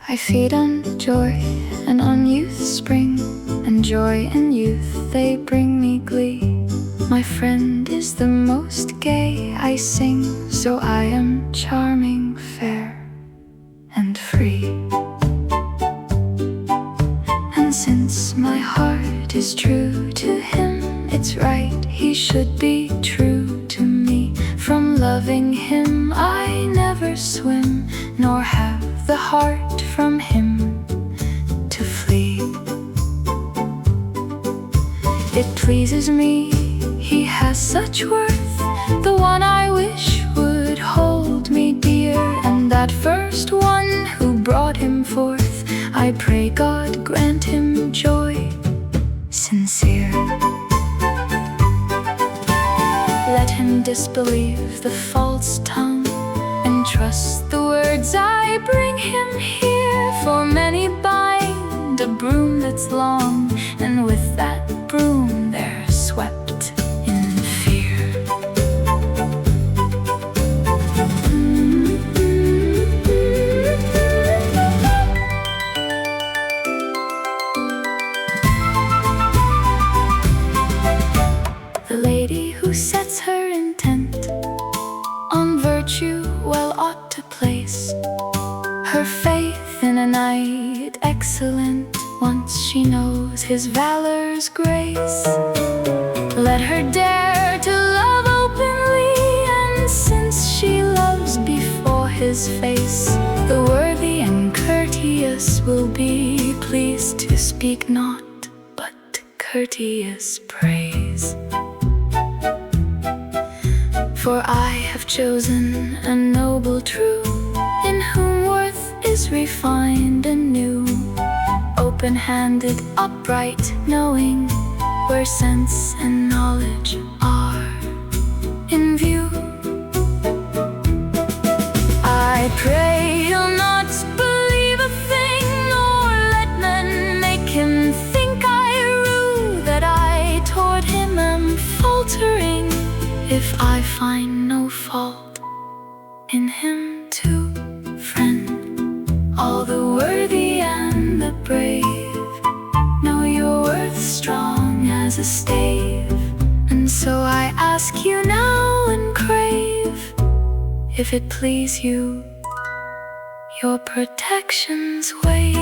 I feed on joy and on youth spring, and joy and youth, they bring me glee. My friend is the most gay, I sing, so I am charming, fair, and free. And since my heart is true to him, it's right he should be true to me. From loving him I never swim, nor have the heart from him to flee. It pleases me, he has such worth, the one I wish would hold me dear. And that first one who brought him forth, I pray God grant him joy sincere. Let him disbelieve the false tongue, and trust the words I bring him here. For many bind a broom that's long, and with that broom they're swept in fear. The lady who sets her intent on virtue well ought to place her faith in a knight excellent, once she knows his valor's grace. Let her dare to love openly, and since she loves before his face, the worthy and courteous will be pleased to speak not but courteous praise. For I have chosen a noble true, in whom worth is refined and new, open-handed, upright, knowing where sense and knowledge are in view. I pray he'll not believe a thing, nor let men make him think I rue, that I toward him am faltering, if I find no fault in him too. Friend, all the worthy and the brave know your worth strong as a stave, and so I ask you now and crave, if it please you, your protection's wave.